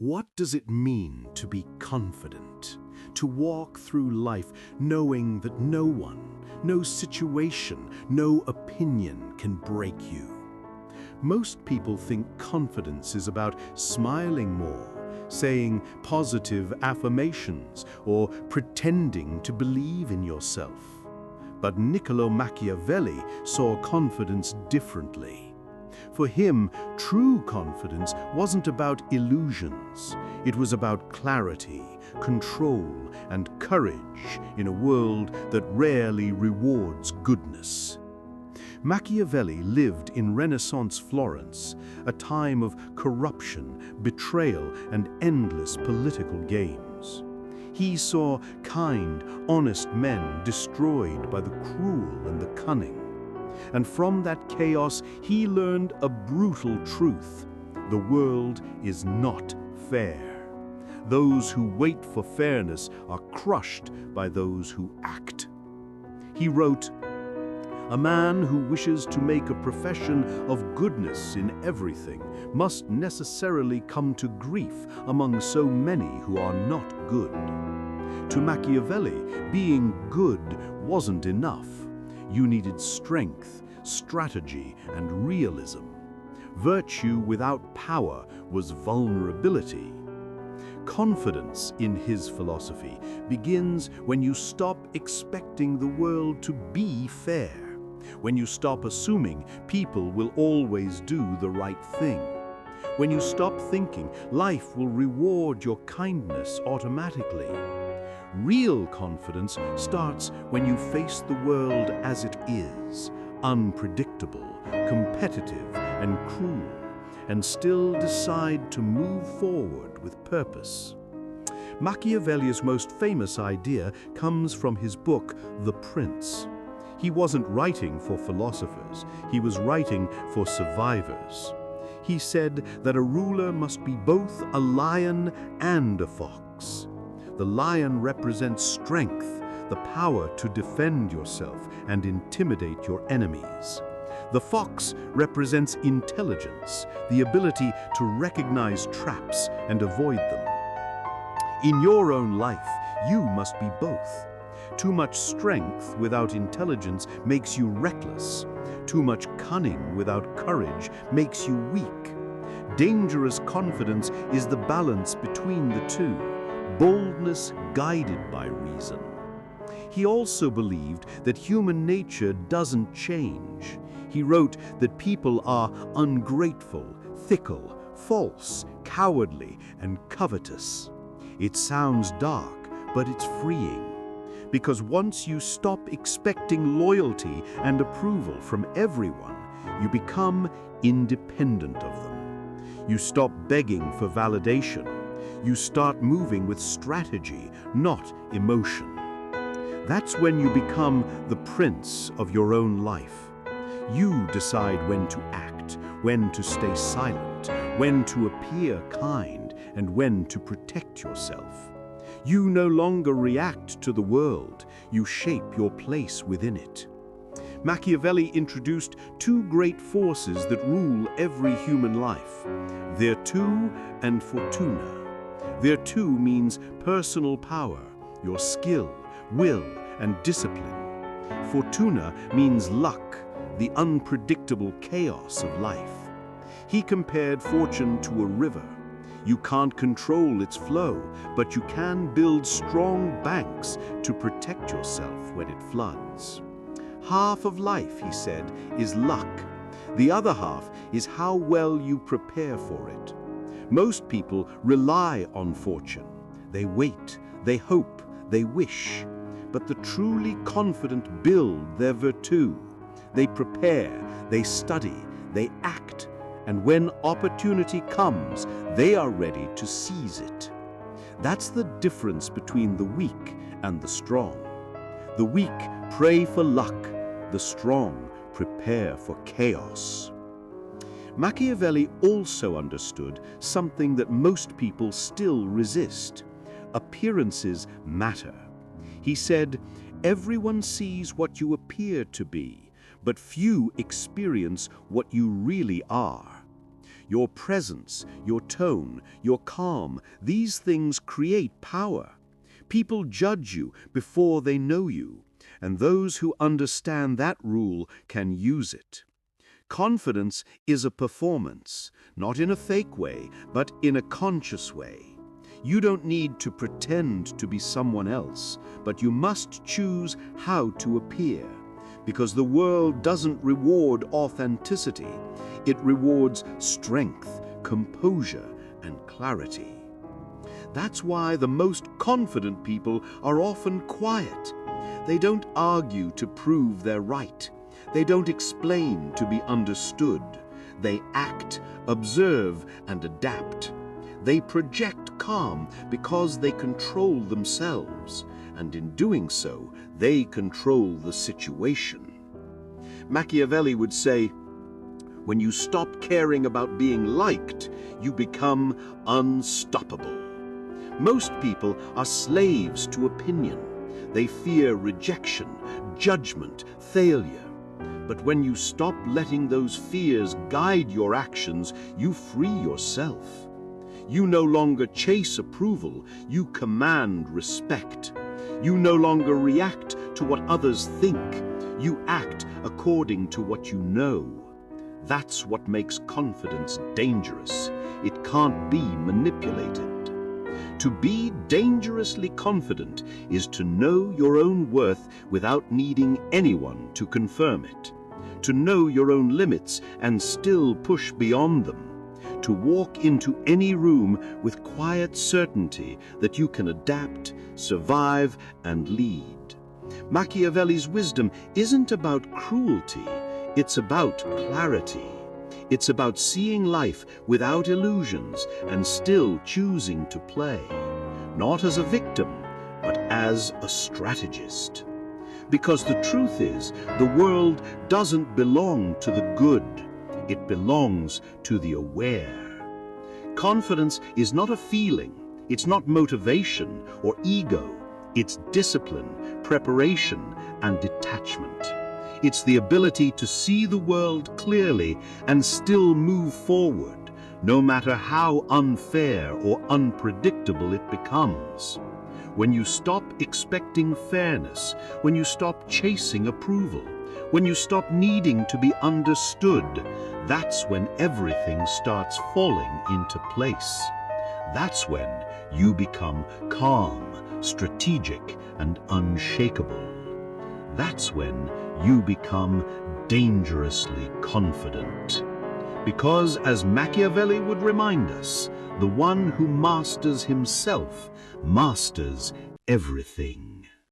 What does it mean to be confident? To walk through life knowing that no one, no situation, no opinion can break you. Most people think confidence is about smiling more, saying positive affirmations, or pretending to believe in yourself. But Niccolo Machiavelli saw confidence differently. For him, true confidence wasn't about illusions. It was about clarity, control, and courage in a world that rarely rewards goodness. Machiavelli lived in Renaissance Florence, a time of corruption, betrayal, and endless political games. He saw kind, honest men destroyed by the cruel and the cunning. And from that chaos, he learned a brutal truth. The world is not fair. Those who wait for fairness are crushed by those who act. He wrote, "A man who wishes to make a profession of goodness in everything must necessarily come to grief among so many who are not good." To Machiavelli, being good wasn't enough. You needed strength, strategy, and realism. Virtue without power was vulnerability. Confidence, in his philosophy, begins when you stop expecting the world to be fair, when you stop assuming people will always do the right thing, when you stop thinking life will reward your kindness automatically. Real confidence starts when you face the world as it is, unpredictable, competitive, and cruel, and still decide to move forward with purpose. Machiavelli's most famous idea comes from his book, The Prince. He wasn't writing for philosophers, he was writing for survivors. He said that a ruler must be both a lion and a fox. The lion represents strength, the power to defend yourself and intimidate your enemies. The fox represents intelligence, the ability to recognize traps and avoid them. In your own life, you must be both. Too much strength without intelligence makes you reckless. Too much cunning without courage makes you weak. Dangerous confidence is the balance between the two. Boldness guided by reason. He also believed that human nature doesn't change. He wrote that people are ungrateful, fickle, false, cowardly, and covetous. It sounds dark, but it's freeing. Because once you stop expecting loyalty and approval from everyone, you become independent of them. You stop begging for validation. You start moving with strategy, not emotion. That's when you become the prince of your own life. You decide when to act, when to stay silent, when to appear kind, and when to protect yourself. You no longer react to the world, you shape your place within it. Machiavelli introduced two great forces that rule every human life: virtù and fortuna. Virtù means personal power, your skill, will, and discipline. Fortuna means luck, the unpredictable chaos of life. He compared fortune to a river. You can't control its flow, but you can build strong banks to protect yourself when it floods. Half of life, he said, is luck. The other half is how well you prepare for it. Most people rely on fortune. They wait, they hope, they wish. But the truly confident build their virtù. They prepare, they study, they act, and when opportunity comes, they are ready to seize it. That's the difference between the weak and the strong. The weak pray for luck, the strong prepare for chaos. Machiavelli also understood something that most people still resist. Appearances matter. He said, "Everyone sees what you appear to be, but few experience what you really are." Your presence, your tone, your calm, these things create power. People judge you before they know you, and those who understand that rule can use it. Confidence is a performance, not in a fake way, but in a conscious way. You don't need to pretend to be someone else, but you must choose how to appear. Because the world doesn't reward authenticity, it rewards strength, composure, and clarity. That's why the most confident people are often quiet. They don't argue to prove they're right. They don't explain to be understood. They act, observe, and adapt. They project calm because they control themselves, and in doing so, they control the situation. Machiavelli would say, when you stop caring about being liked, you become unstoppable. Most people are slaves to opinion. They fear rejection, judgment, failure. But when you stop letting those fears guide your actions, you free yourself. You no longer chase approval, you command respect. You no longer react to what others think, you act according to what you know. That's what makes confidence dangerous. It can't be manipulated. To be dangerously confident is to know your own worth without needing anyone to confirm it. To know your own limits and still push beyond them. To walk into any room with quiet certainty that you can adapt, survive, and lead. Machiavelli's wisdom isn't about cruelty, it's about clarity. It's about seeing life without illusions and still choosing to play, not as a victim, but as a strategist. Because the truth is, the world doesn't belong to the good, it belongs to the aware. Confidence is not a feeling, it's not motivation or ego, it's discipline, preparation, and detachment. It's the ability to see the world clearly and still move forward, no matter how unfair or unpredictable it becomes. When you stop expecting fairness, when you stop chasing approval, when you stop needing to be understood, that's when everything starts falling into place. That's when you become calm, strategic, and unshakable. That's when you become dangerously confident. Because, as Machiavelli would remind us, the one who masters himself masters everything.